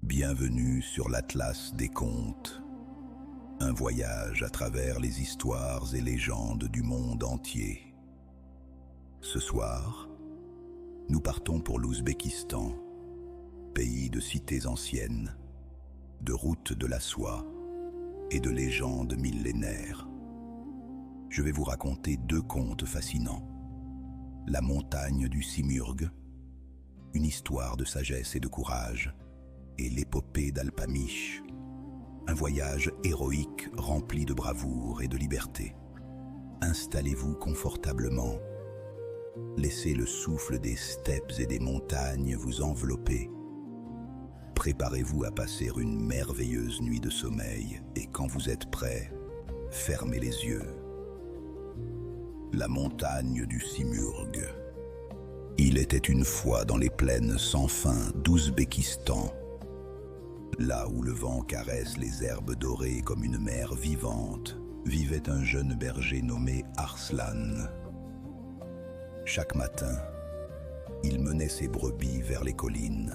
Bienvenue sur l'Atlas des contes, un voyage à travers les histoires et légendes du monde entier. Ce soir, nous partons pour l'Ouzbékistan, pays de cités anciennes, de routes de la soie et de légendes millénaires. Je vais vous raconter deux contes fascinants. La montagne du Simurgh, une histoire de sagesse et de courage, et l'épopée d'Alpamych, un voyage héroïque rempli de bravoure et de liberté. Installez-vous confortablement. Laissez le souffle des steppes et des montagnes vous envelopper. Préparez-vous à passer une merveilleuse nuit de sommeil et quand vous êtes prêts, fermez les yeux. La montagne du Simurgh. Il était une fois dans les plaines sans fin d'Ouzbékistan, là où le vent caresse les herbes dorées comme une mer vivante, vivait un jeune berger nommé Arslan. Chaque matin, il menait ses brebis vers les collines.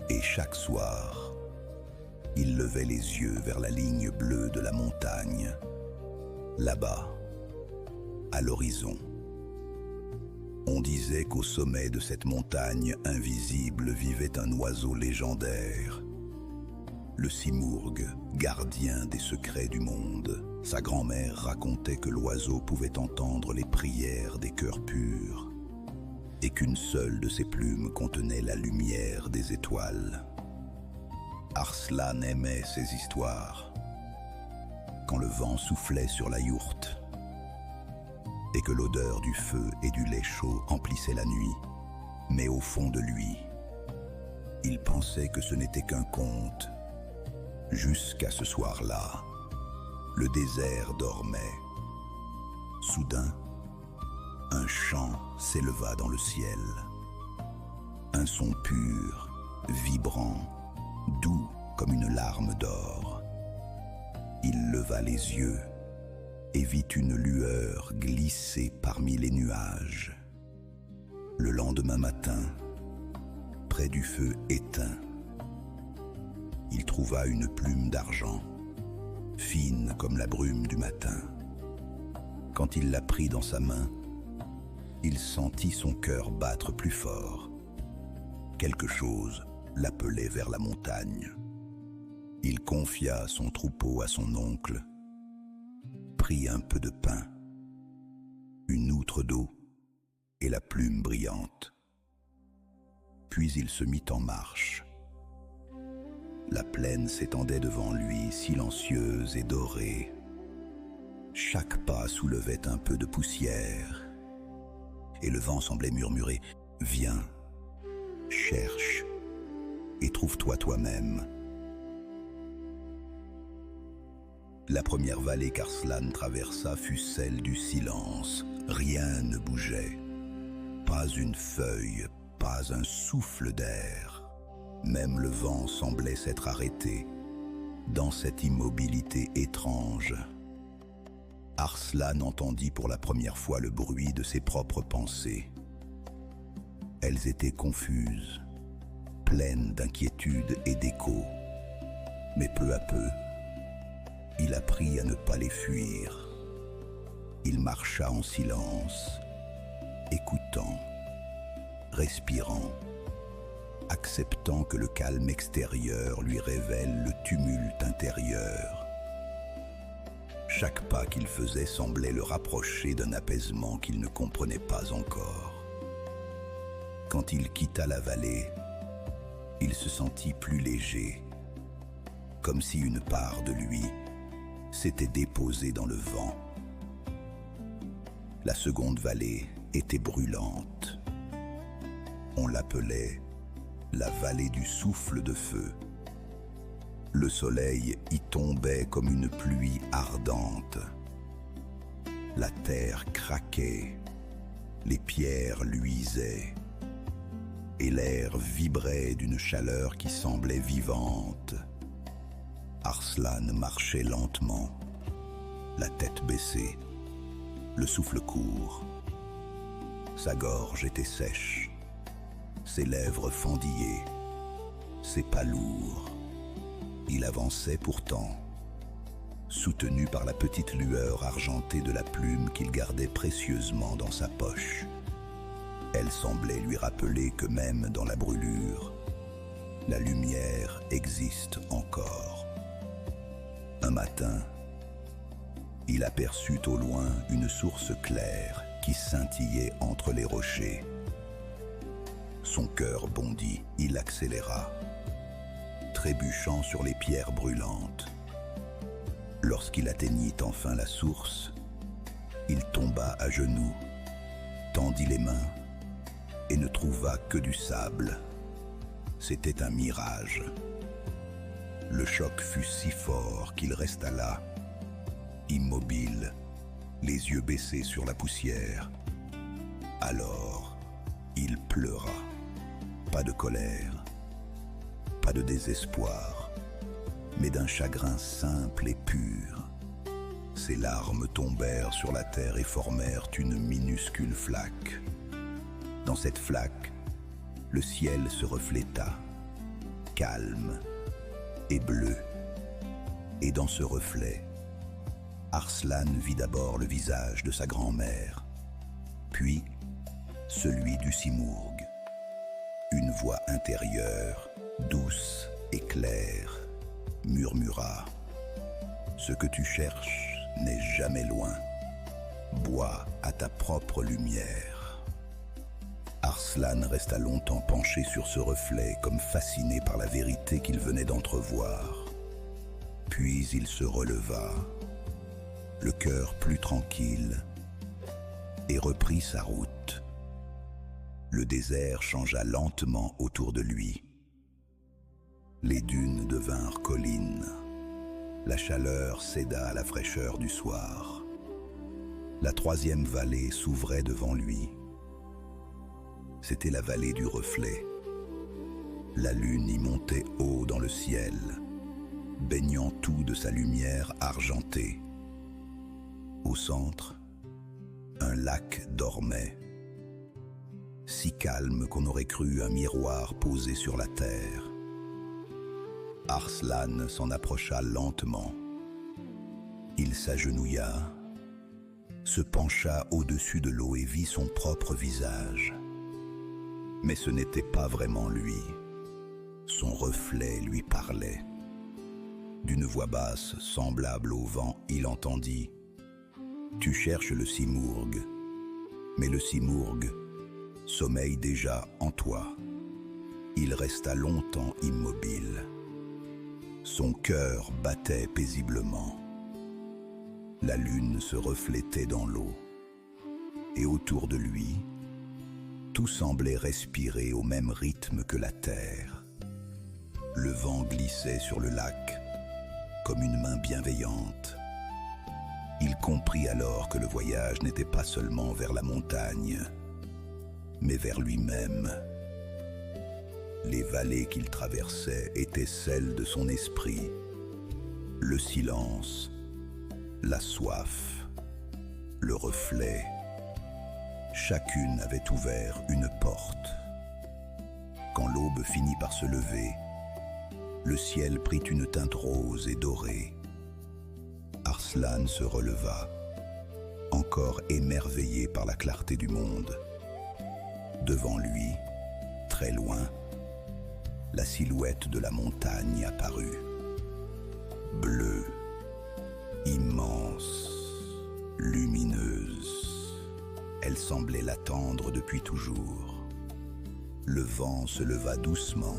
Et chaque soir, il levait les yeux vers la ligne bleue de la montagne. Là-bas, à l'horizon. On disait qu'au sommet de cette montagne invisible vivait un oiseau légendaire, le Simurgh, gardien des secrets du monde. Sa grand-mère racontait que l'oiseau pouvait entendre les prières des cœurs purs et qu'une seule de ses plumes contenait la lumière des étoiles. Arslan aimait ces histoires. Quand le vent soufflait sur la yourte et que l'odeur du feu et du lait chaud emplissait la nuit, mais au fond de lui, il pensait que ce n'était qu'un conte. Jusqu'à ce soir-là, le désert dormait. Soudain, un chant s'éleva dans le ciel. Un son pur, vibrant, doux comme une larme d'or. Il leva les yeux et vit une lueur glisser parmi les nuages. Le lendemain matin, près du feu éteint, il trouva une plume d'argent, fine comme la brume du matin. Quand il la prit dans sa main, il sentit son cœur battre plus fort. Quelque chose l'appelait vers la montagne. Il confia son troupeau à son oncle, prit un peu de pain, une outre d'eau et la plume brillante. Puis il se mit en marche. La plaine s'étendait devant lui, silencieuse et dorée. Chaque pas soulevait un peu de poussière, et le vent semblait murmurer « Viens, cherche, et trouve-toi toi-même ». La première vallée qu'Arslan traversa fut celle du silence. Rien ne bougeait, pas une feuille, pas un souffle d'air. Même le vent semblait s'être arrêté dans cette immobilité étrange. Arslan entendit pour la première fois le bruit de ses propres pensées. Elles étaient confuses, pleines d'inquiétude et d'écho. Mais peu à peu, il apprit à ne pas les fuir. Il marcha en silence, écoutant, respirant, acceptant que le calme extérieur lui révèle le tumulte intérieur. Chaque pas qu'il faisait semblait le rapprocher d'un apaisement qu'il ne comprenait pas encore. Quand il quitta la vallée, il se sentit plus léger, comme si une part de lui s'était déposée dans le vent. La seconde vallée était brûlante. On l'appelait la vallée du souffle de feu. Le soleil y tombait comme une pluie ardente. La terre craquait, les pierres luisaient, et l'air vibrait d'une chaleur qui semblait vivante. Arslan marchait lentement, la tête baissée, le souffle court. Sa gorge était sèche, ses lèvres fendillées, C'est pas lourd. Il avançait pourtant, soutenu par la petite lueur argentée de la plume qu'il gardait précieusement dans sa poche. Elle semblait lui rappeler que même dans la brûlure, la lumière existe encore. Un matin, il aperçut au loin une source claire qui scintillait entre les rochers. Son cœur bondit, il accéléra, trébuchant sur les pierres brûlantes. Lorsqu'il atteignit enfin la source, il tomba à genoux, tendit les mains et ne trouva que du sable. C'était un mirage. Le choc fut si fort qu'il resta là, immobile, les yeux baissés sur la poussière. Alors, il pleura. Pas de colère, pas de désespoir, mais d'un chagrin simple et pur. Ses larmes tombèrent sur la terre et formèrent une minuscule flaque. Dans cette flaque, le ciel se refléta, calme et bleu. Et dans ce reflet, Arslan vit d'abord le visage de sa grand-mère, puis celui du Simurgh. Une voix intérieure, douce et claire, murmura « Ce que tu cherches n'est jamais loin. Bois à ta propre lumière. » Arslan resta longtemps penché sur ce reflet, comme fasciné par la vérité qu'il venait d'entrevoir. Puis il se releva, le cœur plus tranquille, et reprit sa route. Le désert changea lentement autour de lui. Les dunes devinrent collines. La chaleur céda à la fraîcheur du soir. La troisième vallée s'ouvrait devant lui. C'était la vallée du reflet. La lune y montait haut dans le ciel, baignant tout de sa lumière argentée. Au centre, un lac dormait, si calme qu'on aurait cru un miroir posé sur la terre. Arslan s'en approcha lentement. Il s'agenouilla, se pencha au-dessus de l'eau et vit son propre visage. Mais ce n'était pas vraiment lui. Son reflet lui parlait. D'une voix basse, semblable au vent, il entendit « Tu cherches le Simurgh, mais le Simurgh sommeille déjà en toi. » Il resta longtemps immobile. Son cœur battait paisiblement. La lune se reflétait dans l'eau, et autour de lui, tout semblait respirer au même rythme que la terre. Le vent glissait sur le lac comme une main bienveillante. Il comprit alors que le voyage n'était pas seulement vers la montagne, mais vers lui-même. Les vallées qu'il traversait étaient celles de son esprit. Le silence, la soif, le reflet, chacune avait ouvert une porte. Quand l'aube finit par se lever, le ciel prit une teinte rose et dorée. Arslan se releva, encore émerveillé par la clarté du monde. Devant lui, très loin, la silhouette de la montagne apparut. Bleue, immense, lumineuse. Elle semblait l'attendre depuis toujours. Le vent se leva doucement,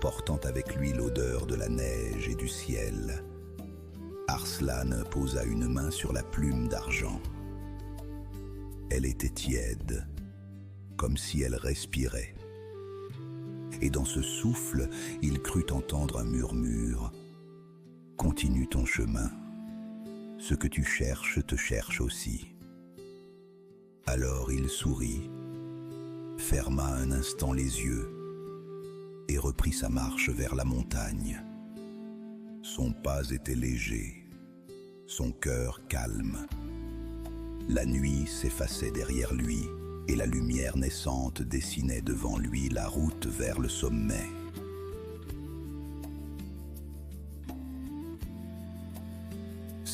portant avec lui l'odeur de la neige et du ciel. Arslan posa une main sur la plume d'argent. Elle était tiède, comme si elle respirait. Et dans ce souffle, il crut entendre un murmure. « Continue ton chemin. Ce que tu cherches te cherche aussi. » Alors il sourit, ferma un instant les yeux et reprit sa marche vers la montagne. Son pas était léger, son cœur calme. La nuit s'effaçait derrière lui et la lumière naissante dessinait devant lui la route vers le sommet.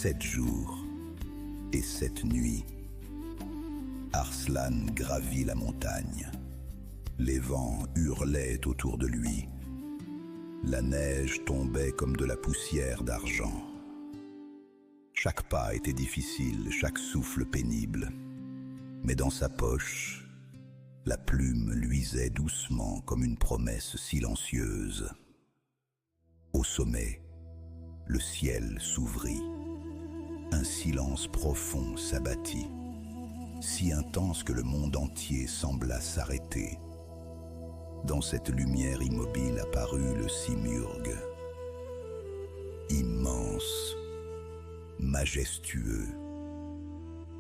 7 jours et 7 nuits, Arslan gravit la montagne. Les vents hurlaient autour de lui. La neige tombait comme de la poussière d'argent. Chaque pas était difficile, chaque souffle pénible. Mais dans sa poche, la plume luisait doucement comme une promesse silencieuse. Au sommet, le ciel s'ouvrit. Un silence profond s'abattit, si intense que le monde entier sembla s'arrêter. Dans cette lumière immobile apparut le simurgue. Immense, majestueux,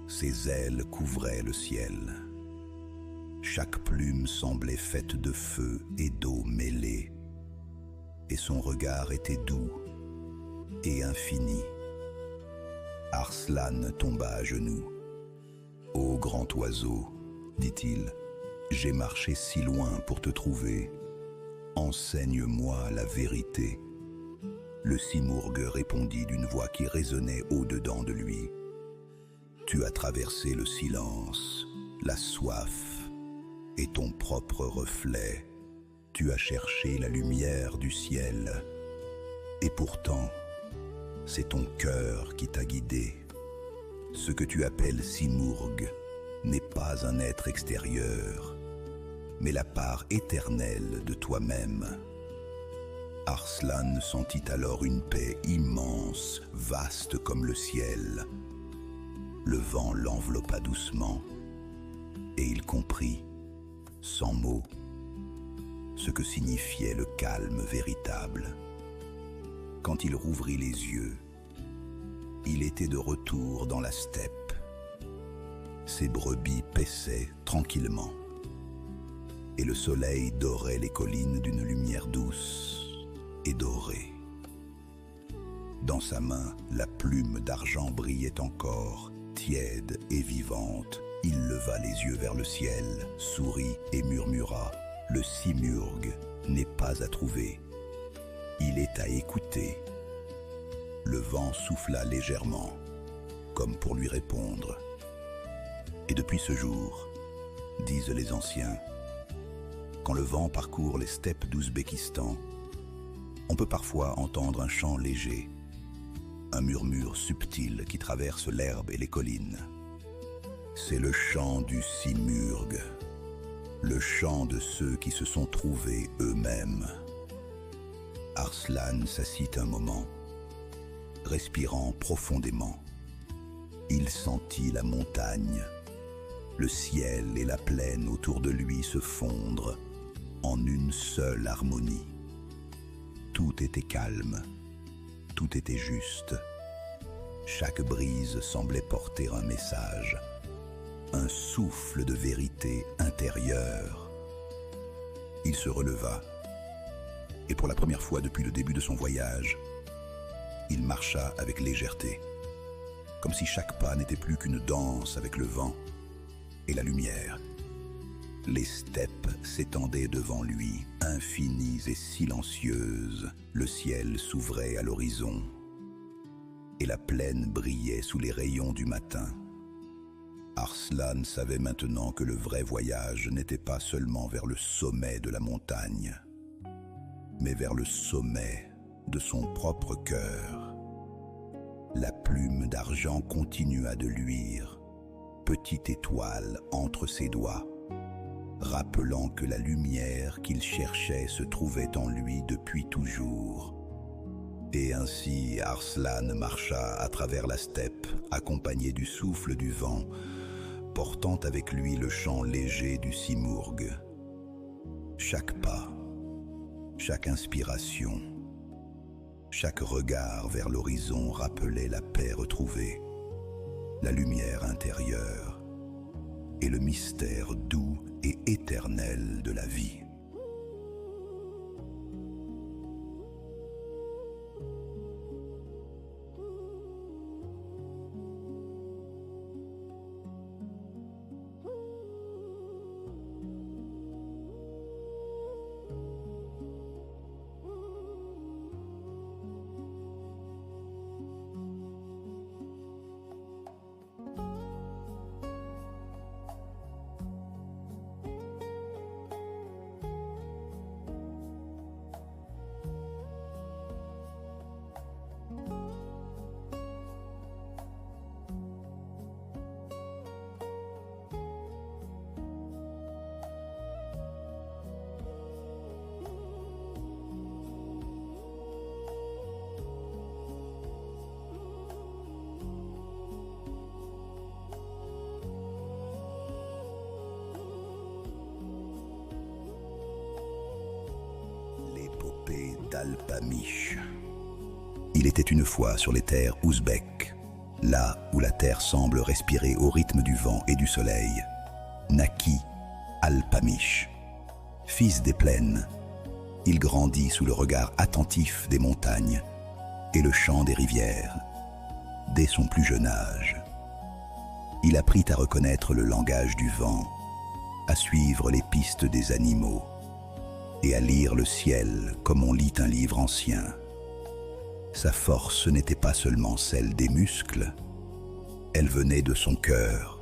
ses ailes couvraient le ciel. Chaque plume semblait faite de feu et d'eau mêlée, et son regard était doux et infini. Arslan tomba à genoux. « Ô grand oiseau, dit-il, j'ai marché si loin pour te trouver. Enseigne-moi la vérité. » Le simurgue répondit d'une voix qui résonnait au-dedans de lui. « Tu as traversé le silence, la soif et ton propre reflet. Tu as cherché la lumière du ciel. Et pourtant, c'est ton cœur qui t'a guidé. Ce que tu appelles simurgue n'est pas un être extérieur, mais la part éternelle de toi-même. » Arslan sentit alors une paix immense, vaste comme le ciel. Le vent l'enveloppa doucement, et il comprit, sans mots, ce que signifiait le calme véritable. Quand il rouvrit les yeux, il était de retour dans la steppe. Ses brebis paissaient tranquillement, et le soleil dorait les collines d'une lumière douce et dorée. Dans sa main, la plume d'argent brillait encore, tiède et vivante. Il leva les yeux vers le ciel, sourit et murmura « Le simurgue n'est pas à trouver, il est à écouter. » Le vent souffla légèrement, comme pour lui répondre. Et depuis ce jour, disent les anciens, quand le vent parcourt les steppes d'Ouzbékistan, on peut parfois entendre un chant léger, un murmure subtil qui traverse l'herbe et les collines. C'est le chant du simurgue, le chant de ceux qui se sont trouvés eux-mêmes. Arslan s'assit un moment, respirant profondément. Il sentit la montagne, le ciel et la plaine autour de lui se fondre en une seule harmonie. Tout était calme, tout était juste. Chaque brise semblait porter un message, un souffle de vérité intérieure. Il se releva, et pour la première fois depuis le début de son voyage, il marcha avec légèreté, comme si chaque pas n'était plus qu'une danse avec le vent et la lumière. Les steppes s'étendaient devant lui, infinies et silencieuses. Le ciel s'ouvrait à l'horizon, et la plaine brillait sous les rayons du matin. Arslan savait maintenant que le vrai voyage n'était pas seulement vers le sommet de la montagne, mais vers le sommet de son propre cœur. La plume d'argent continua de luire, petite étoile entre ses doigts, rappelant que la lumière qu'il cherchait se trouvait en lui depuis toujours. Et ainsi Arslan marcha à travers la steppe, accompagné du souffle du vent, portant avec lui le chant léger du simurgue. Chaque pas, chaque inspiration, chaque regard vers l'horizon rappelait la paix retrouvée, la lumière intérieure et le mystère doux et éternel de la vie. d'Alpamish. Il était une fois sur les terres ouzbèques, là où la terre semble respirer au rythme du vent et du soleil, naquit Alpamish. Fils des plaines, il grandit sous le regard attentif des montagnes et le chant des rivières. Dès son plus jeune âge, il apprit à reconnaître le langage du vent, à suivre les pistes des animaux et à lire le ciel comme on lit un livre ancien. Sa force n'était pas seulement celle des muscles, elle venait de son cœur,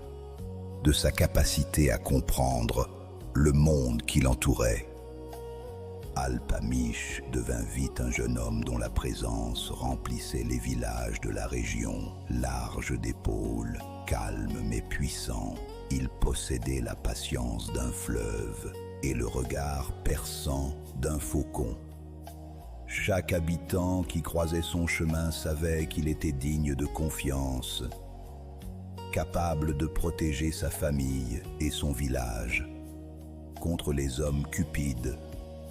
de sa capacité à comprendre le monde qui l'entourait. Alpamish devint vite un jeune homme dont la présence remplissait les villages de la région. Large d'épaules, calme mais puissant, il possédait la patience d'un fleuve et le regard perçant d'un faucon. Chaque habitant qui croisait son chemin savait qu'il était digne de confiance, capable de protéger sa famille et son village contre les hommes cupides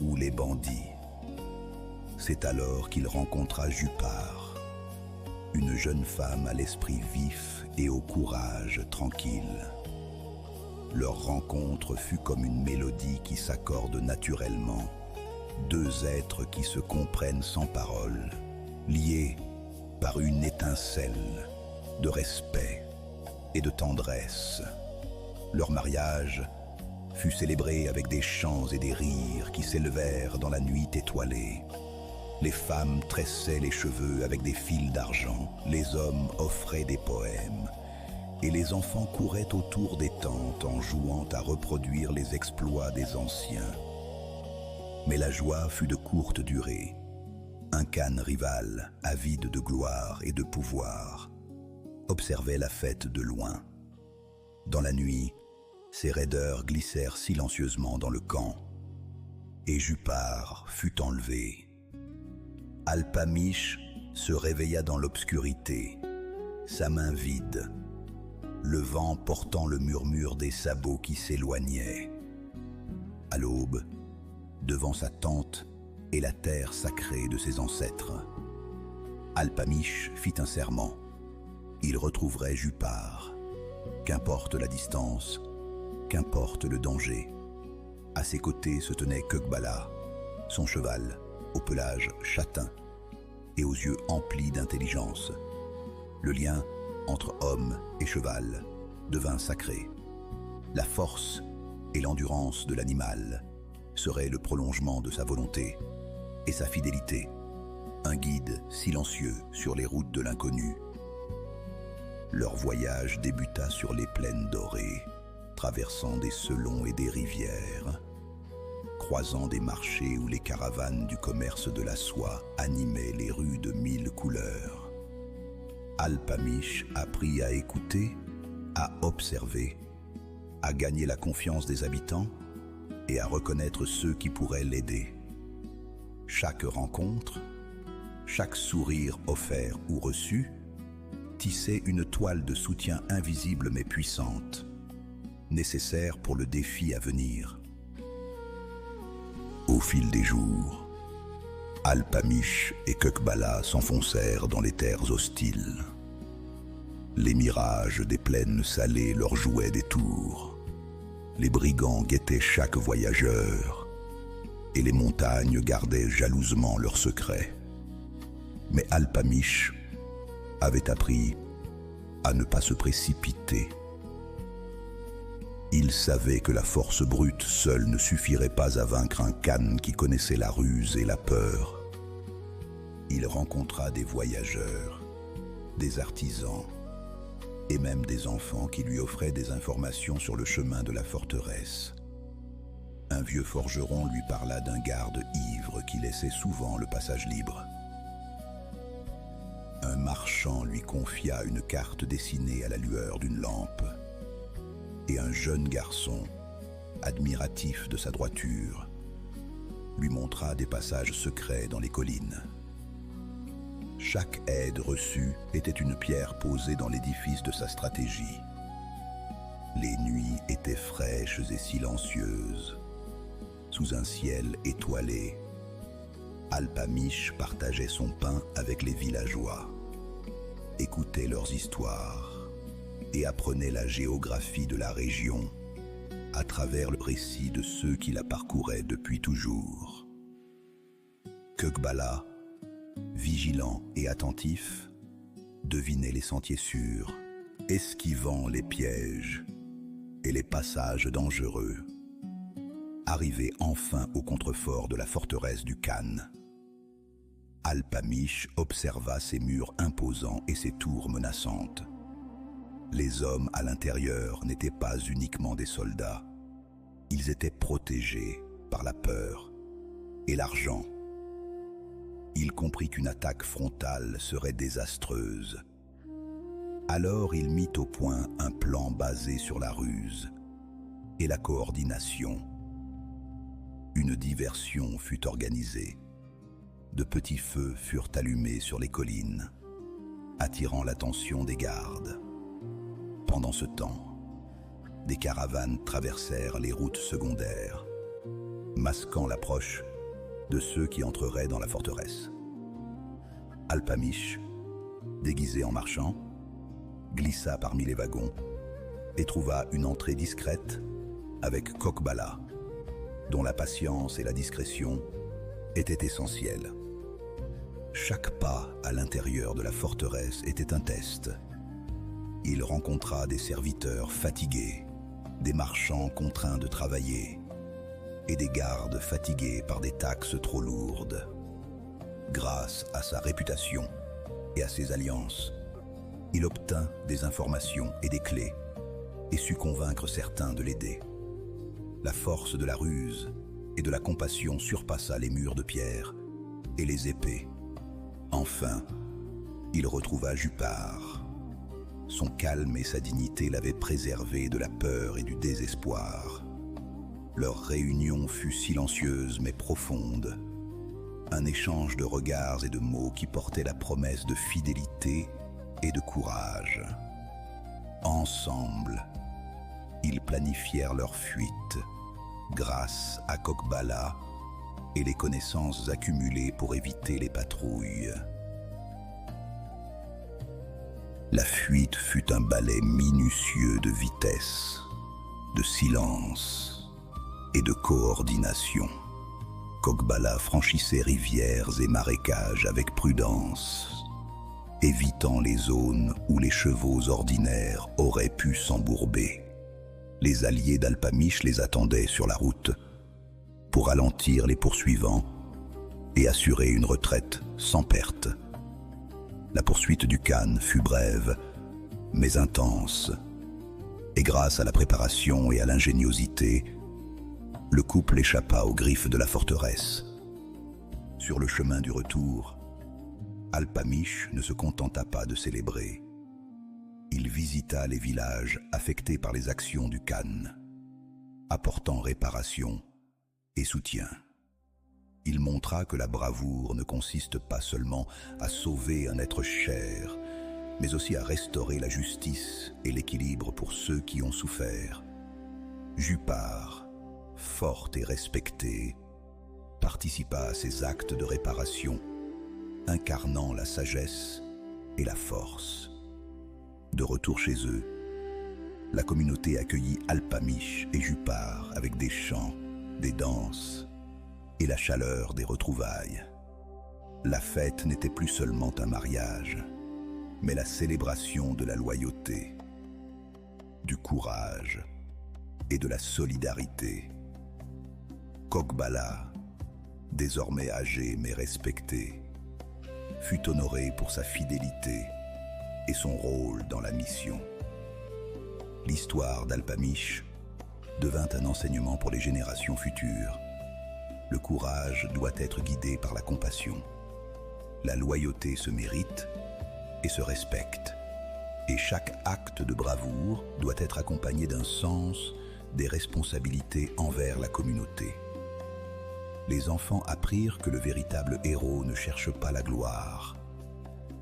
ou les bandits. C'est alors qu'il rencontra Jupar, une jeune femme à l'esprit vif et au courage tranquille. Leur rencontre fut comme une mélodie qui s'accorde naturellement. Deux êtres qui se comprennent sans parole, liés par une étincelle de respect et de tendresse. Leur mariage fut célébré avec des chants et des rires qui s'élevèrent dans la nuit étoilée. Les femmes tressaient les cheveux avec des fils d'argent, les hommes offraient des poèmes, et les enfants couraient autour des tentes en jouant à reproduire les exploits des anciens. Mais la joie fut de courte durée. Un Khan rival, avide de gloire et de pouvoir, observait la fête de loin. Dans la nuit, ses raideurs glissèrent silencieusement dans le camp, et Jupar fut enlevé. Alpamish se réveilla dans l'obscurité, sa main vide, le vent portant le murmure des sabots qui s'éloignaient. À l'aube, devant sa tente et la terre sacrée de ses ancêtres, Alpamish fit un serment. Il retrouverait Jupar, qu'importe la distance, qu'importe le danger. À ses côtés se tenait Kökbala, son cheval, au pelage châtain et aux yeux emplis d'intelligence. Le lien entre homme et cheval devint sacré. La force et l'endurance de l'animal seraient le prolongement de sa volonté et sa fidélité, un guide silencieux sur les routes de l'inconnu. Leur voyage débuta sur les plaines dorées, traversant des selons et des rivières, croisant des marchés où les caravanes du commerce de la soie animaient les rues de 1000 couleurs. Alpamish apprit à écouter, à observer, à gagner la confiance des habitants et à reconnaître ceux qui pourraient l'aider. Chaque rencontre, chaque sourire offert ou reçu, tissait une toile de soutien invisible mais puissante, nécessaire pour le défi à venir. Au fil des jours, Alpamish et Kökbala s'enfoncèrent dans les terres hostiles. Les mirages des plaines salées leur jouaient des tours. Les brigands guettaient chaque voyageur, et les montagnes gardaient jalousement leurs secrets. Mais Alpamish avait appris à ne pas se précipiter. Il savait que la force brute seule ne suffirait pas à vaincre un Khan qui connaissait la ruse et la peur. Il rencontra des voyageurs, des artisans et même des enfants qui lui offraient des informations sur le chemin de la forteresse. Un vieux forgeron lui parla d'un garde ivre qui laissait souvent le passage libre. Un marchand lui confia une carte dessinée à la lueur d'une lampe. Et un jeune garçon, admiratif de sa droiture, lui montra des passages secrets dans les collines. Chaque aide reçue était une pierre posée dans l'édifice de sa stratégie. Les nuits étaient fraîches et silencieuses. Sous un ciel étoilé, Alpamish partageait son pain avec les villageois, écoutait leurs histoires et apprenait la géographie de la région à travers le récit de ceux qui la parcouraient depuis toujours. Kökbala, vigilant et attentif, devinait les sentiers sûrs, esquivant les pièges et les passages dangereux. Arrivé enfin au contrefort de la forteresse du Khan, Alpamish observa ses murs imposants et ses tours menaçantes. Les hommes à l'intérieur n'étaient pas uniquement des soldats. Ils étaient protégés par la peur et l'argent. Il comprit qu'une attaque frontale serait désastreuse. Alors il mit au point un plan basé sur la ruse et la coordination. Une diversion fut organisée. De petits feux furent allumés sur les collines, attirant l'attention des gardes. Pendant ce temps, des caravanes traversèrent les routes secondaires, masquant l'approche de ceux qui entreraient dans la forteresse. Alpamish, déguisé en marchand, glissa parmi les wagons et trouva une entrée discrète avec Kökbala, dont la patience et la discrétion étaient essentielles. Chaque pas à l'intérieur de la forteresse était un test. Il rencontra des serviteurs fatigués, des marchands contraints de travailler et des gardes fatigués par des taxes trop lourdes. Grâce à sa réputation et à ses alliances, il obtint des informations et des clés et sut convaincre certains de l'aider. La force de la ruse et de la compassion surpassa les murs de pierre et les épées. Enfin, il retrouva Jupar. Son calme et sa dignité l'avaient préservé de la peur et du désespoir. Leur réunion fut silencieuse mais profonde. Un échange de regards et de mots qui portait la promesse de fidélité et de courage. Ensemble, ils planifièrent leur fuite grâce à Kökbala et les connaissances accumulées pour éviter les patrouilles. La fuite fut un ballet minutieux de vitesse, de silence et de coordination. Kökbala franchissait rivières et marécages avec prudence, évitant les zones où les chevaux ordinaires auraient pu s'embourber. Les alliés d'Alpamish les attendaient sur la route pour ralentir les poursuivants et assurer une retraite sans perte. La poursuite du Khan fut brève, mais intense, et grâce à la préparation et à l'ingéniosité, le couple échappa aux griffes de la forteresse. Sur le chemin du retour, Alpamish ne se contenta pas de célébrer. Il visita les villages affectés par les actions du Khan, apportant réparation et soutien. Il montra que la bravoure ne consiste pas seulement à sauver un être cher, mais aussi à restaurer la justice et l'équilibre pour ceux qui ont souffert. Jupar, forte et respectée, participa à ces actes de réparation, incarnant la sagesse et la force. De retour chez eux, la communauté accueillit Alpamish et Jupar avec des chants, des danses et la chaleur des retrouvailles. La fête n'était plus seulement un mariage, mais la célébration de la loyauté, du courage et de la solidarité. Kökbala, désormais âgé mais respecté, fut honoré pour sa fidélité et son rôle dans la mission. L'histoire d'Alpamish devint un enseignement pour les générations futures. Le courage doit être guidé par la compassion. La loyauté se mérite et se respecte. Et chaque acte de bravoure doit être accompagné d'un sens des responsabilités envers la communauté. Les enfants apprirent que le véritable héros ne cherche pas la gloire,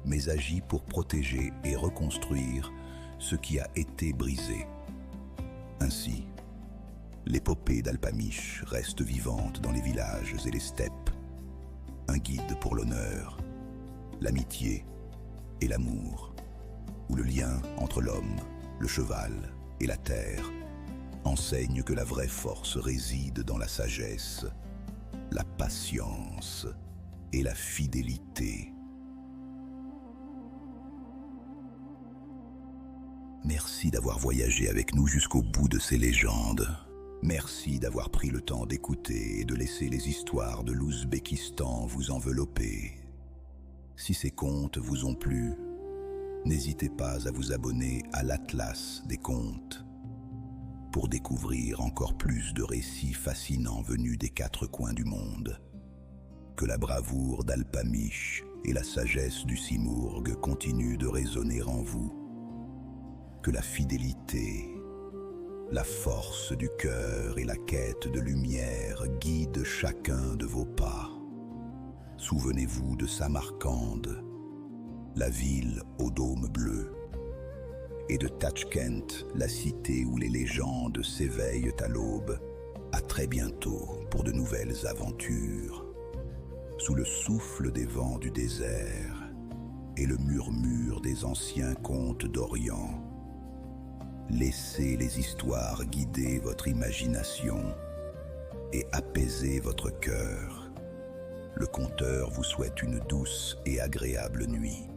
mais agit pour protéger et reconstruire ce qui a été brisé. Ainsi, l'épopée d'Alpamish reste vivante dans les villages et les steppes. un guide pour l'honneur, l'amitié et l'amour, où le lien entre l'homme, le cheval et la terre enseigne que la vraie force réside dans la sagesse, la patience et la fidélité. Merci d'avoir voyagé avec nous jusqu'au bout de ces légendes. Merci d'avoir pris le temps d'écouter et de laisser les histoires de l'Ouzbékistan vous envelopper. Si ces contes vous ont plu, n'hésitez pas à vous abonner à l'Atlas des contes pour découvrir encore plus de récits fascinants venus des 4 coins du monde. Que la bravoure d'Alpamiche et la sagesse du Simurgh continuent de résonner en vous. Que la fidélité, la force du cœur et la quête de lumière guident chacun de vos pas. Souvenez-vous de Samarcande, la ville au dôme bleu, et de Tachkent, la cité où les légendes s'éveillent à l'aube. À très bientôt pour de nouvelles aventures. Sous le souffle des vents du désert et le murmure des anciens contes d'Orient, laissez les histoires guider votre imagination et apaiser votre cœur. Le conteur vous souhaite une douce et agréable nuit.